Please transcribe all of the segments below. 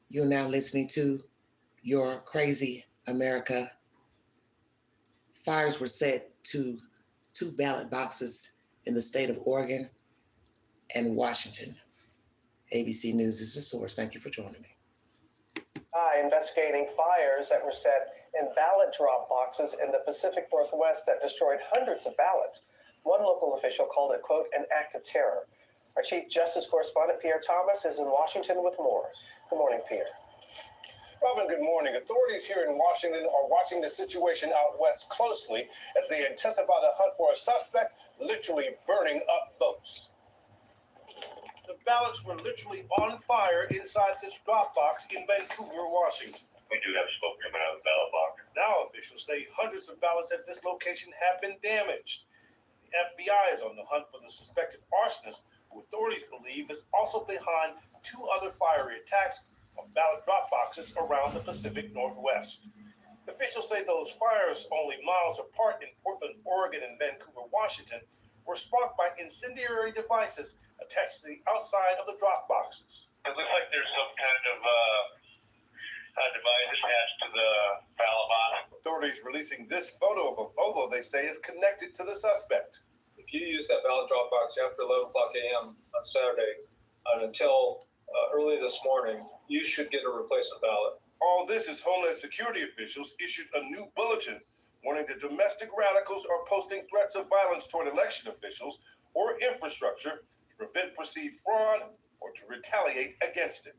You're now listening to Your Crazy America. Fires were set to two ballot boxes in the state of Oregon and Washington. ABC News is the source. Thank you for joining me. Investigating fires that were set in ballot drop boxes in the Pacific Northwest that destroyed hundreds of ballots. One local official called it, quote, an act of terror. Our Chief Justice correspondent, Pierre Thomas, is in Washington with more. Good morning, Pierre. Robin, good morning. Authorities here in Washington are watching the situation out west closely as they intensify the hunt for a suspect literally burning up votes. The ballots were literally on fire inside this drop box in Vancouver, Washington. We do have smoke coming out of the ballot box. Now officials say hundreds of ballots at this location have been damaged. The FBI is on the hunt for the suspected arsonist, who authorities believe is also behind two other fiery attacks on ballot drop boxes around the Pacific Northwest. Officials say those fires, only miles apart in Portland, Oregon, and Vancouver, Washington, were sparked by incendiary devices attached to the outside of the drop boxes. It looks like there's some kind of device attached to the ballot box. Authorities releasing this photo of a photo they say is connected to the suspect. If you use that ballot drop box after 11 o'clock a.m. on Saturday and until early this morning, you should get a replacement ballot. All this as Homeland Security officials issued a new bulletin warning that domestic radicals are posting threats of violence toward election officials or infrastructure to prevent perceived fraud or to retaliate against it.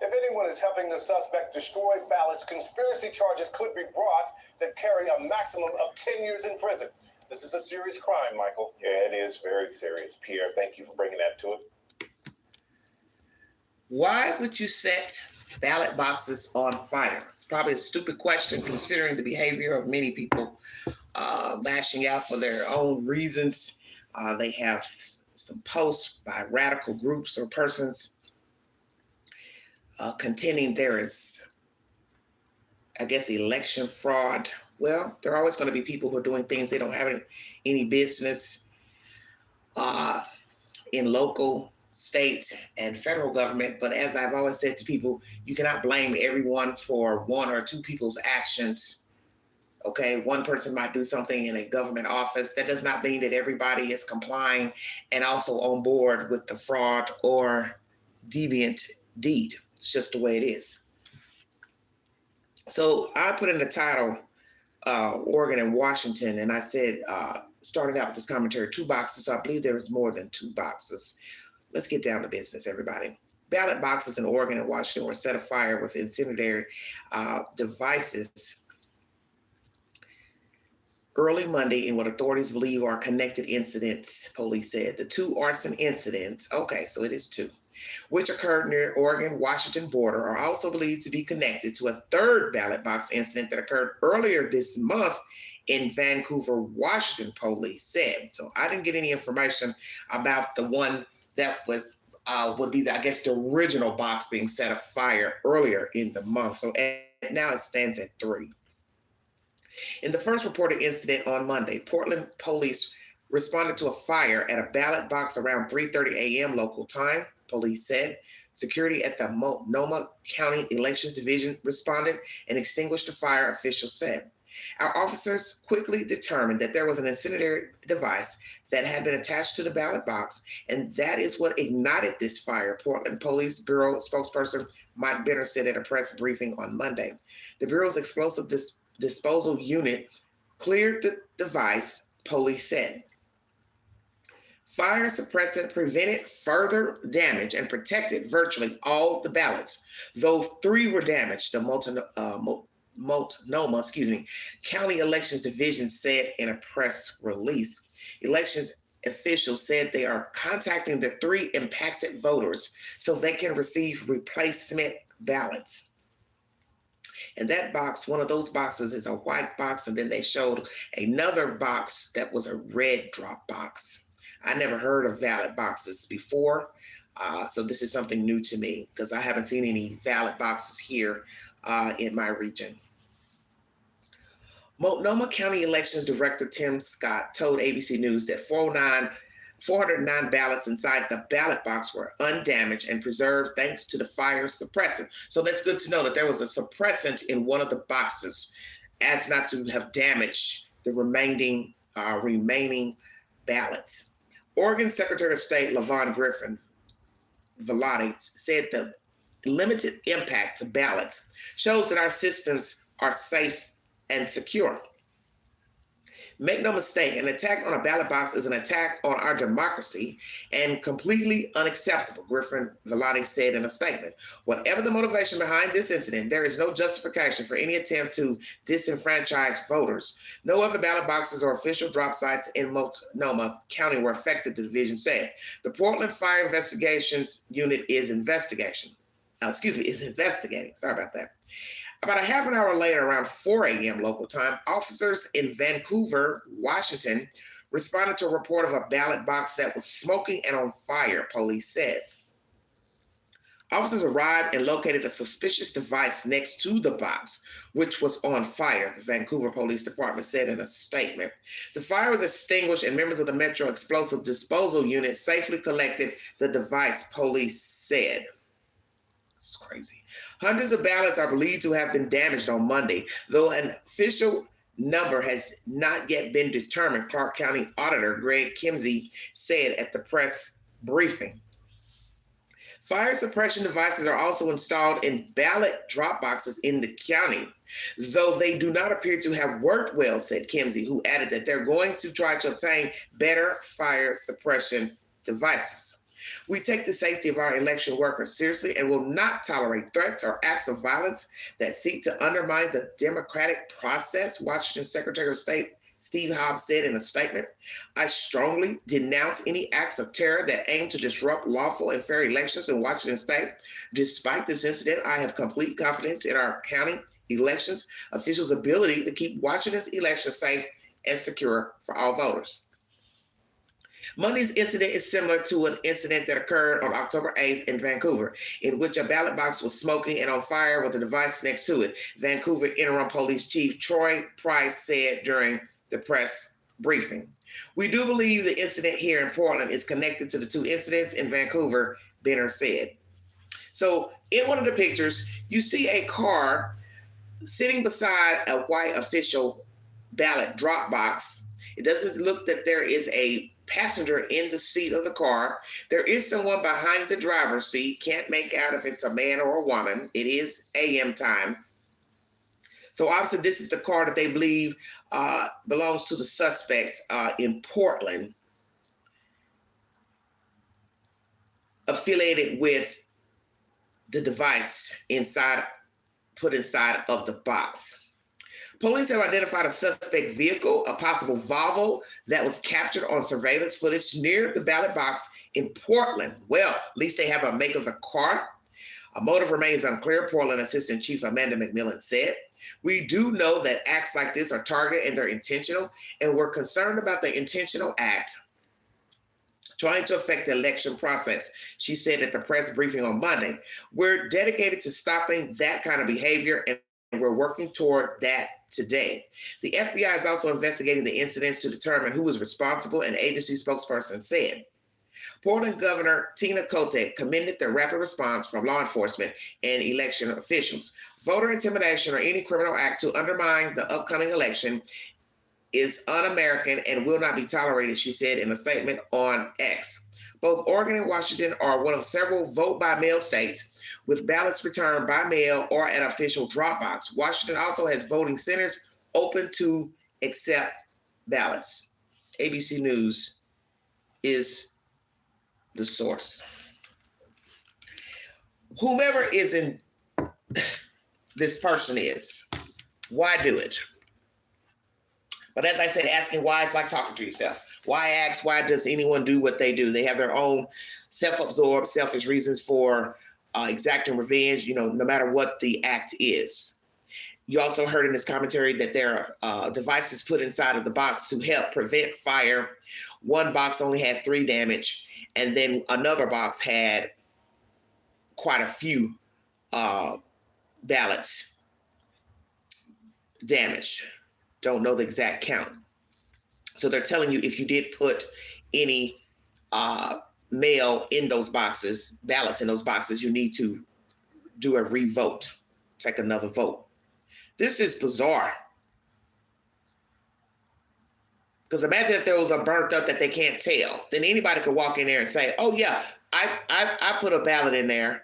If anyone is helping the suspect destroy ballots, conspiracy charges could be brought that carry a maximum of 10 years in prison. This is a serious crime, Michael. Yeah, it is very serious, Pierre. Thank you for bringing that to us. Why would you set ballot boxes on fire? It's probably a stupid question considering the behavior of many people lashing out for their own reasons. They have some posts by radical groups or persons contending there is, I guess, election fraud. Well, there are always going to be people who are doing things they don't have any business in local, state, and federal government. But as I've always said to people, you cannot blame everyone for one or two people's actions. Okay, one person might do something in a government office. That does not mean that everybody is complying and also on board with the fraud or deviant deed. It's just the way it is. So I put in the title, Oregon and Washington, and I said, starting out with this commentary, two boxes. So I believe there is more than two boxes. Let's get down to business, everybody. Ballot boxes in Oregon and Washington were set afire with incendiary devices early Monday in what authorities believe are connected incidents, police said. The two arson incidents, okay, so it is two, which occurred near Oregon-Washington border, are also believed to be connected to a third ballot box incident that occurred earlier this month in Vancouver, Washington, police said. So I didn't get any information about the one that was would be, I guess, the original box being set afire earlier in the month. So now it stands at 3. In the first reported incident on Monday, Portland police responded to a fire at a ballot box around 3:30 a.m. local time, police said. Security at the Multnomah County Elections Division responded and extinguished the fire, officials said. Our officers quickly determined that there was an incendiary device that had been attached to the ballot box, and that is what ignited this fire, Portland Police Bureau spokesperson Mike Benner said at a press briefing on Monday. The Bureau's explosive disposal unit cleared the device, police said. Fire suppressant prevented further damage and protected virtually all the ballots, though 3 were damaged, the Multnomah County Elections Division said in a press release. Elections officials said they are contacting the 3 impacted voters so they can receive replacement ballots. And that box, one of those boxes, is a white box, and then they showed another box that was a red drop box. I never heard of ballot boxes before, so this is something new to me because I haven't seen any ballot boxes here in my region. Multnomah County Elections Director Tim Scott told ABC News that 409 409 ballots inside the ballot box were undamaged and preserved thanks to the fire suppressant. So that's good to know that there was a suppressant in one of the boxes as not to have damaged the remaining ballots. Oregon Secretary of State LaVon Griffin Velotti said the limited impact to ballots shows that our systems are safe and secure. Make no mistake, an attack on a ballot box is an attack on our democracy and completely unacceptable, Griffin Velotti said in a statement. Whatever the motivation behind this incident, there is no justification for any attempt to disenfranchise voters. No other ballot boxes or official drop sites in Multnomah County were affected, the division said. The Portland Fire Investigations Unit is investigating. Sorry about that. About a half an hour later, around 4 a.m. local time, officers in Vancouver, Washington, responded to a report of a ballot box that was smoking and on fire, police said. Officers arrived and located a suspicious device next to the box, which was on fire, the Vancouver Police Department said in a statement. The fire was extinguished and members of the Metro Explosive Disposal Unit safely collected the device, police said. It's crazy. Hundreds of ballots are believed to have been damaged on Monday, though an official number has not yet been determined, Clark County Auditor Greg Kimsey said at the press briefing. Fire suppression devices are also installed in ballot drop boxes in the county, though they do not appear to have worked well, said Kimsey, who added that they're going to try to obtain better fire suppression devices. We take the safety of our election workers seriously and will not tolerate threats or acts of violence that seek to undermine the democratic process, Washington Secretary of State Steve Hobbs said in a statement. I strongly denounce any acts of terror that aim to disrupt lawful and fair elections in Washington State. Despite this incident, I have complete confidence in our county elections officials' ability to keep Washington's elections safe and secure for all voters. Monday's incident is similar to an incident that occurred on October 8th in Vancouver, in which a ballot box was smoking and on fire with a device next to it, Vancouver Interim Police Chief Troy Price said during the press briefing. We do believe the incident here in Portland is connected to the two incidents in Vancouver, Benner said. So in one of the pictures, you see a car sitting beside a white official ballot drop box. It doesn't look that there is a passenger in the seat of the car. There is someone behind the driver's seat. Can't make out if it's a man or a woman. It is AM time. So obviously this is the car that they believe belongs to the suspect in Portland, affiliated with the device put inside of the box. Police have identified a suspect vehicle, a possible Volvo, that was captured on surveillance footage near the ballot box in Portland. Well, at least they have a make of the car. A motive remains unclear, Portland Assistant Chief Amanda McMillan said. We do know that acts like this are targeted and they're intentional, and we're concerned about the intentional act trying to affect the election process, she said at the press briefing on Monday. We're dedicated to stopping that kind of behavior, and we're working toward that today. The FBI is also investigating the incidents to determine who was responsible, an agency spokesperson said. Portland Governor Tina Kotek commended the rapid response from law enforcement and election officials. Voter intimidation or any criminal act to undermine the upcoming election is un-American and will not be tolerated, she said in a statement on X. Both Oregon and Washington are one of several vote-by-mail states with ballots returned by mail or at official drop box. Washington also has voting centers open to accept ballots. ABC News is the source. Whomever this person is, why do it? But as I said, asking why is like talking to yourself. Why ask, why does anyone do what they do? They have their own self-absorbed, selfish reasons for exacting revenge, no matter what the act is. You also heard in this commentary that there are devices put inside of the box to help prevent fire. One box only had 3 damage, and then another box had quite a few ballots damaged. Don't know the exact count. So they're telling you if you did put any mail in those boxes, ballots in those boxes, you need to do a revote, take another vote. This is bizarre. Because imagine if those are burnt up that they can't tell. Then anybody could walk in there and say, oh yeah, I put a ballot in there.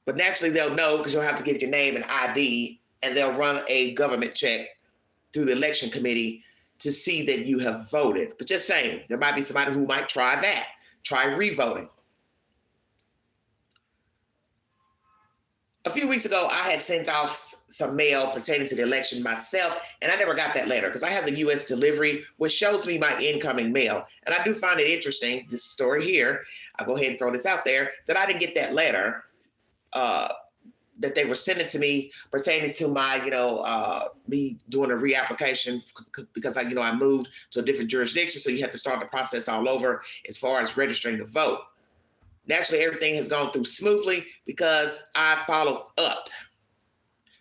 But naturally they'll know because you'll have to give your name and ID, and they'll run a government check through the election committee to see that you have voted. But just saying, there might be somebody who might try that, try revoting. A few weeks ago, I had sent off some mail pertaining to the election myself, and I never got that letter because I have the U.S. delivery, which shows me my incoming mail. And I do find it interesting, this story here, I'll go ahead and throw this out there, that I didn't get that letter that they were sending to me pertaining to my, me doing a reapplication because I moved to a different jurisdiction. So you have to start the process all over as far as registering to vote. Naturally, everything has gone through smoothly because I followed up.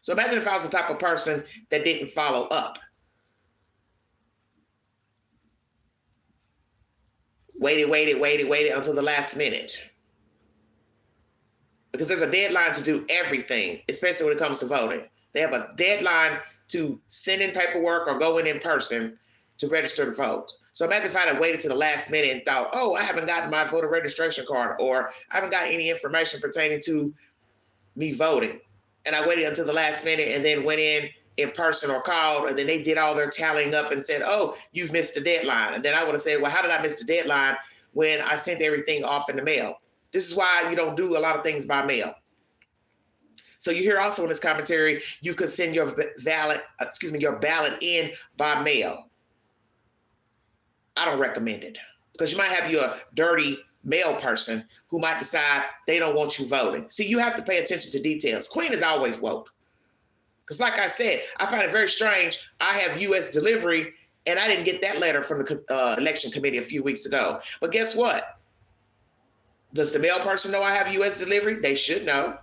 So imagine if I was the type of person that didn't follow up. Waited until the last minute. Because there's a deadline to do everything, especially when it comes to voting. They have a deadline to send in paperwork or go in person to register to vote. So imagine if I had waited to the last minute and thought, oh, I haven't gotten my voter registration card, or I haven't got any information pertaining to me voting. And I waited until the last minute and then went in person or called, and then they did all their tallying up and said, oh, you've missed the deadline. And then I would have said, well, how did I miss the deadline when I sent everything off in the mail? This is why you don't do a lot of things by mail. So you hear also in this commentary, you could send your ballot in by mail. I don't recommend it because you might have your dirty mail person who might decide they don't want you voting. See, you have to pay attention to details. Queen is always woke. Because like I said, I find it very strange. I have U.S. delivery and I didn't get that letter from the election committee a few weeks ago. But guess what? Does the mail person know I have U.S. delivery? They should know.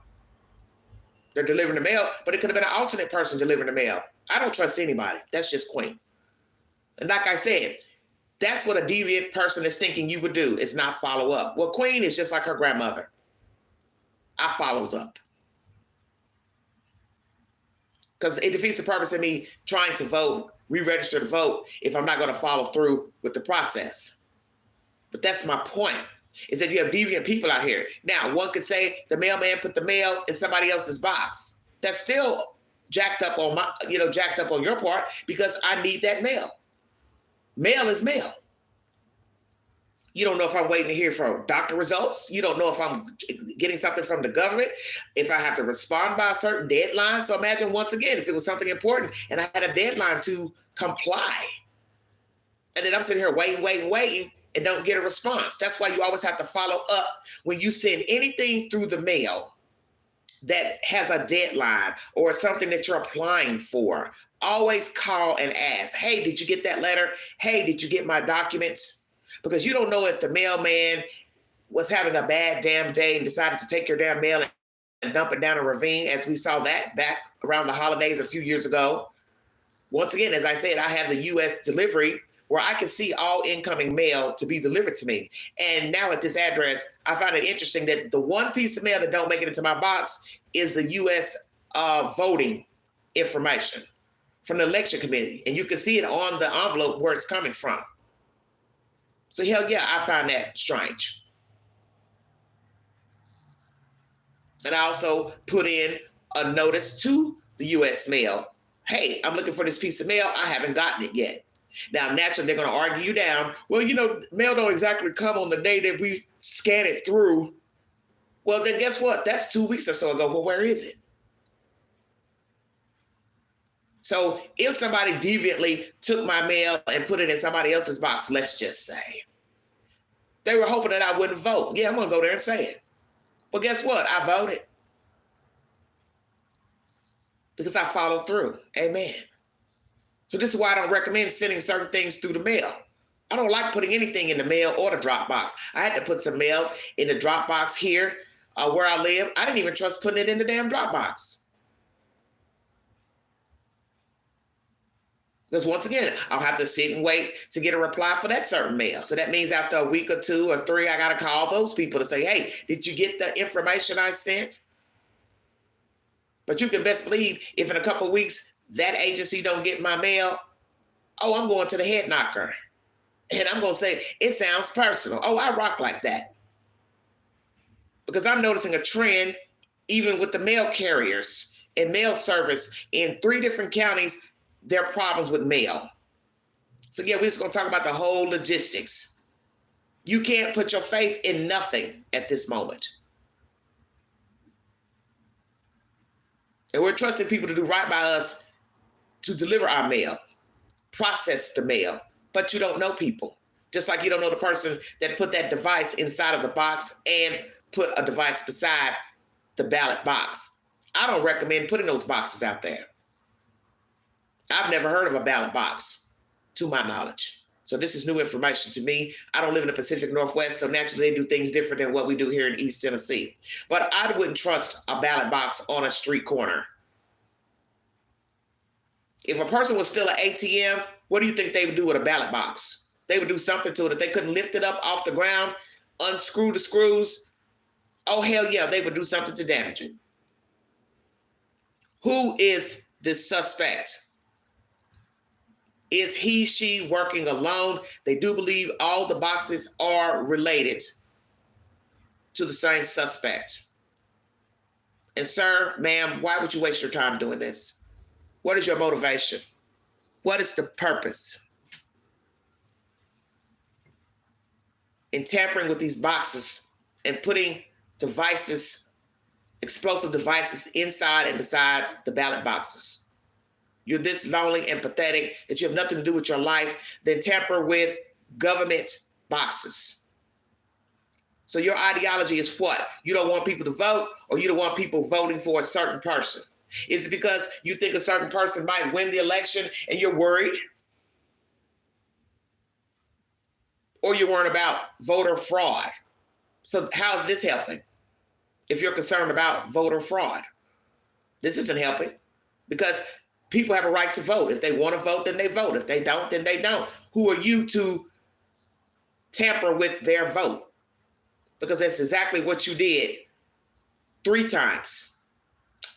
They're delivering the mail, but it could have been an alternate person delivering the mail. I don't trust anybody. That's just Queen. And like I said, that's what a deviant person is thinking you would do, is not follow up. Well, Queen is just like her grandmother. I follows up. Because it defeats the purpose of me trying to vote, re-register to vote, if I'm not going to follow through with the process. But that's my point, is that you have deviant people out here. Now, one could say the mailman put the mail in somebody else's box. That's still jacked up on your part, because I need that mail. Mail is mail. You don't know if I'm waiting to hear from doctor results. You don't know if I'm getting something from the government, if I have to respond by a certain deadline. So imagine, once again, if it was something important and I had a deadline to comply, and then I'm sitting here waiting, and don't get a response. That's why you always have to follow up when you send anything through the mail that has a deadline or something that you're applying for. Always call and ask, hey, did you get that letter? Hey, did you get my documents? Because you don't know if the mailman was having a bad damn day and decided to take your damn mail and dump it down a ravine, as we saw that back around the holidays a few years ago. Once again, as I said, I have the U.S. delivery where I can see all incoming mail to be delivered to me. And now at this address, I find it interesting that the one piece of mail that don't make it into my box is the U.S. Voting information from the election committee. And you can see it on the envelope where it's coming from. So hell yeah, I find that strange. And I also put in a notice to the U.S. mail. Hey, I'm looking for this piece of mail. I haven't gotten it yet. Now, naturally, they're going to argue you down. Well, mail don't exactly come on the day that we scan it through. Well, then guess what? That's 2 weeks or so ago. Well, where is it? So if somebody deviantly took my mail and put it in somebody else's box, let's just say, they were hoping that I wouldn't vote. Yeah, I'm going to go there and say it. But guess what? I voted. Because I followed through. Amen. So this is why I don't recommend sending certain things through the mail. I don't like putting anything in the mail or the drop box. I had to put some mail in the drop box here where I live. I didn't even trust putting it in the damn drop box. Because once again, I'll have to sit and wait to get a reply for that certain mail. So that means after a week or 2 or 3, I got to call those people to say, hey, did you get the information I sent? But you can best believe if in a couple of weeks that agency don't get my mail, oh, I'm going to the head knocker. And I'm going to say, it sounds personal. Oh, I rock like that. Because I'm noticing a trend even with the mail carriers and mail service in 3 different counties, there are problems with mail. So yeah, we're just going to talk about the whole logistics. You can't put your faith in nothing at this moment. And we're trusting people to do right by us, to deliver our mail, process the mail, but you don't know people. Just like you don't know the person that put that device inside of the box and put a device beside the ballot box. I don't recommend putting those boxes out there. I've never heard of a ballot box, to my knowledge. So this is new information to me. I don't live in the Pacific Northwest, so naturally they do things different than what we do here in East Tennessee. But I wouldn't trust a ballot box on a street corner. If a person was still an ATM, what do you think they would do with a ballot box? They would do something to it. If they couldn't lift it up off the ground, unscrew the screws, oh, hell yeah, they would do something to damage it. Who is this suspect? Is he, she working alone? They do believe all the boxes are related to the same suspect. And sir, ma'am, why would you waste your time doing this? What is your motivation? What is the purpose in tampering with these boxes and putting devices, explosive devices inside and beside the ballot boxes? You're this lonely and pathetic that you have nothing to do with your life, then tamper with government boxes. So your ideology is what? You don't want people to vote, or you don't want people voting for a certain person? Is it because you think a certain person might win the election and you're worried? Or you're worried about voter fraud? So how's this helping? If you're concerned about voter fraud, this isn't helping, because people have a right to vote. If they want to vote, then they vote. If they don't, then they don't. Who are you to tamper with their vote? Because that's exactly what you did 3 times.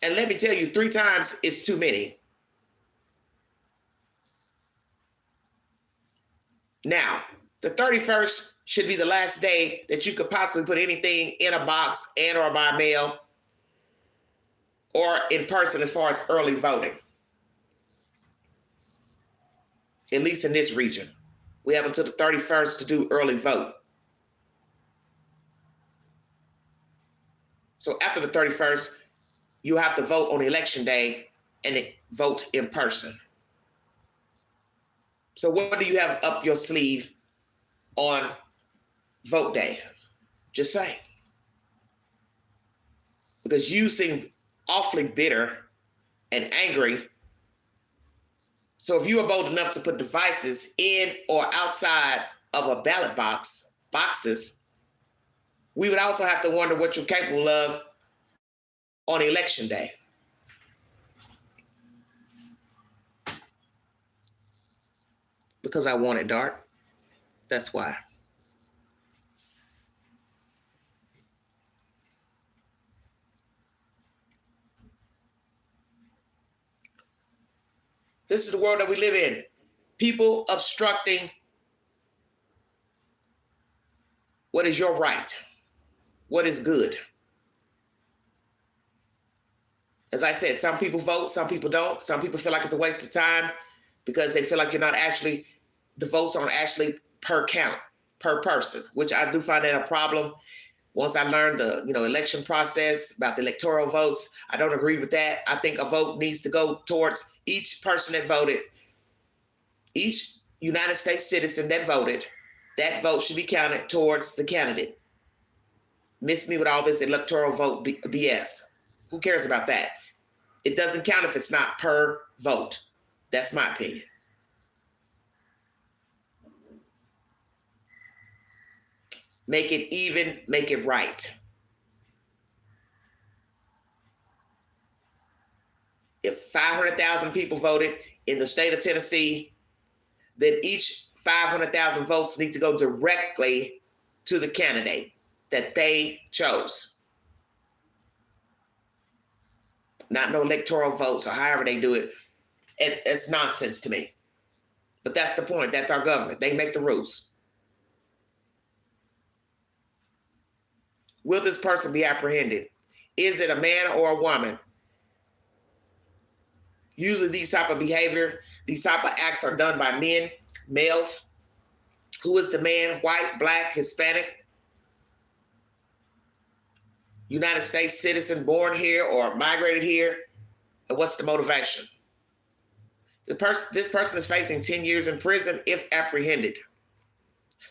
And let me tell you, 3 times is too many. Now, the 31st should be the last day that you could possibly put anything in a box and or by mail or in person as far as early voting. At least in this region. We have until the 31st to do early vote. So after the 31st, you have to vote on election day and vote in person. So what do you have up your sleeve on vote day? Just saying. Because you seem awfully bitter and angry. So if you are bold enough to put devices in or outside of a ballot boxes, we would also have to wonder what you're capable of on election day. Because I want it dark. That's why. This is the world that we live in. People obstructing what is your right, what is good. As I said, some people vote, some people don't. Some people feel like it's a waste of time because they feel like the votes aren't actually per count, per person, which I do find that a problem. Once I learned the election process about the electoral votes, I don't agree with that. I think a vote needs to go towards each person that voted, each United States citizen that voted. That vote should be counted towards the candidate. Miss me with all this electoral vote BS. Who cares about that? It doesn't count if it's not per vote. That's my opinion. Make it even, make it right. If 500,000 people voted, in the state of Tennessee that each 500,000 votes need to go directly to the candidate that they chose. Not no electoral votes or however they do it. It's nonsense to me. But that's the point. That's our government. They make the rules. Will this person be apprehended? Is it a man or a woman? Usually these type of behavior, these type of acts are done by men, males. Who is the man? White, black, Hispanic? United States citizen, born here or migrated here? And what's the motivation? This person is facing 10 years in prison if apprehended.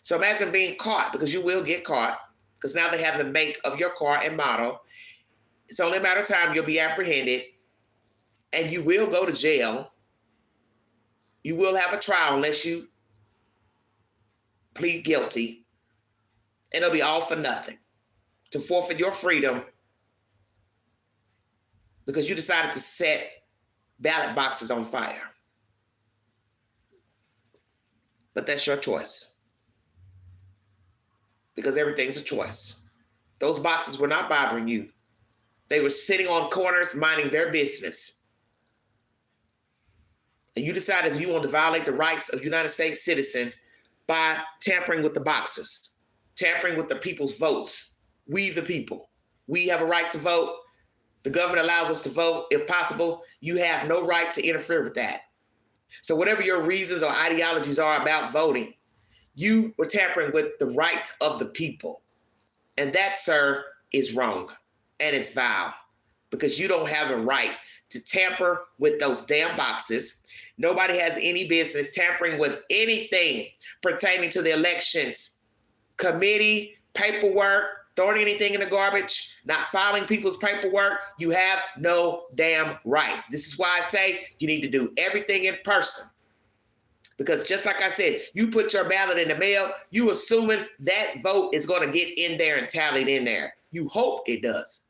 So imagine being caught, because you will get caught, because now they have the make of your car and model. It's only a matter of time you'll be apprehended, and you will go to jail. You will have a trial unless you plead guilty, and it'll be all for nothing, to forfeit your freedom because you decided to set ballot boxes on fire. But that's your choice, because everything's a choice. Those boxes were not bothering you. They were sitting on corners minding their business. And you decided you want to violate the rights of United States citizen by tampering with the boxes, tampering with the people's votes. We the people, we have a right to vote. The government allows us to vote. If possible, you have no right to interfere with that. So whatever your reasons or ideologies are about voting, you were tampering with the rights of the people. And that, sir, is wrong. And it's vile, because you don't have the right to tamper with those damn boxes. Nobody has any business tampering with anything pertaining to the elections committee, paperwork, throwing anything in the garbage, not filing people's paperwork. You have no damn right. This is why I say you need to do everything in person. Because just like I said, you put your ballot in the mail, you assuming that vote is going to get in there and tallied in there. You hope it does.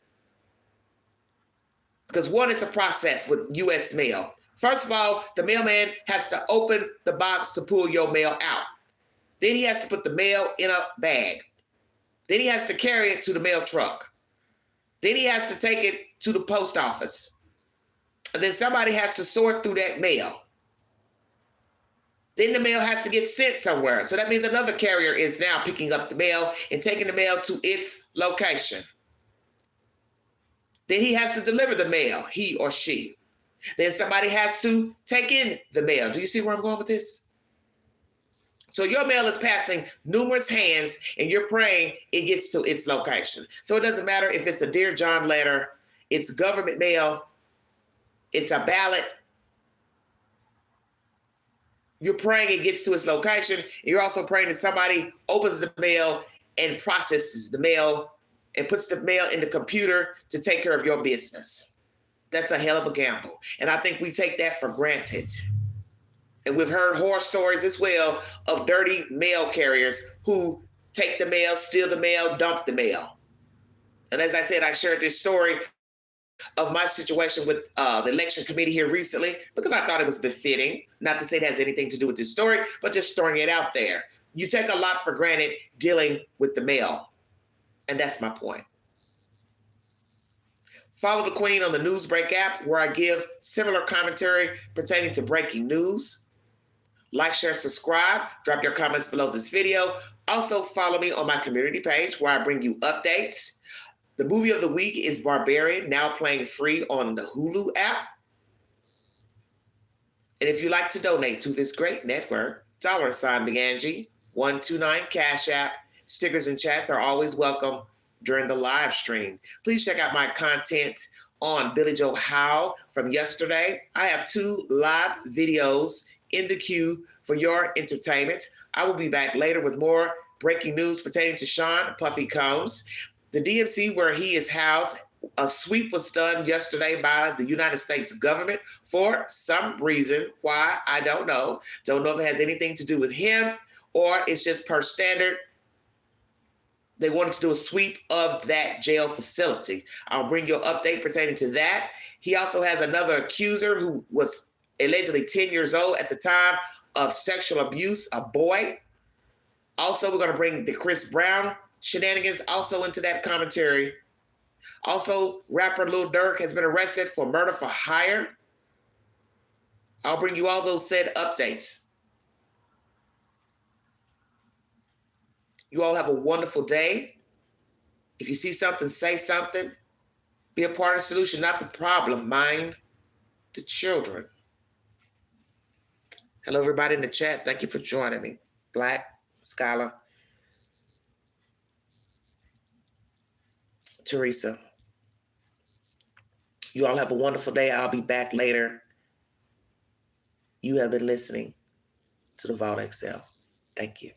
Because one, it's a process with U.S. mail. First of all, the mailman has to open the box to pull your mail out. Then he has to put the mail in a bag. Then he has to carry it to the mail truck. Then he has to take it to the post office. And then somebody has to sort through that mail. Then the mail has to get sent somewhere. So that means another carrier is now picking up the mail and taking the mail to its location. Then he has to deliver the mail, he or she. Then somebody has to take in the mail. Do you see where I'm going with this? So your mail is passing numerous hands, and you're praying it gets to its location. So it doesn't matter if it's a Dear John letter, it's government mail, it's a ballot. You're praying it gets to its location. And you're also praying that somebody opens the mail and processes the mail and puts the mail in the computer to take care of your business. That's a hell of a gamble. And I think we take that for granted. And we've heard horror stories as well of dirty mail carriers who take the mail, steal the mail, dump the mail. And as I said, I shared this story of my situation with the election committee here recently because I thought it was befitting. Not to say it has anything to do with this story, but just throwing it out there. You take a lot for granted dealing with the mail. And that's my point. Follow the Queen on the Newsbreak app, where I give similar commentary pertaining to breaking news. Like, share, subscribe. Drop your comments below this video. Also, follow me on my community page, where I bring you updates. The movie of the week is Barbarian, now playing free on the Hulu app. And if you'd like to donate to this great network, $, Big Angie, 129 Cash App. Stickers and chats are always welcome during the live stream. Please check out my content on Billy Joe Howe from yesterday. I have 2 live videos in the queue for your entertainment. I will be back later with more breaking news pertaining to Sean Puffy Combs. The DMC where he is housed, a sweep was done yesterday by the United States government for some reason. Why, I don't know. Don't know if it has anything to do with him or it's just per standard. They wanted to do a sweep of that jail facility. I'll bring you an update pertaining to that. He also has another accuser who was allegedly 10 years old at the time of sexual abuse, a boy. Also, we're going to bring the Chris Brown shenanigans also into that commentary. Also, rapper Lil Durk has been arrested for murder for hire. I'll bring you all those said updates. You all have a wonderful day. If you see something, say something. Be a part of the solution, not the problem. Mind the children. Hello, everybody in the chat. Thank you for joining me. Black, Skylar, Teresa. You all have a wonderful day. I'll be back later. You have been listening to the Vault XL. Thank you.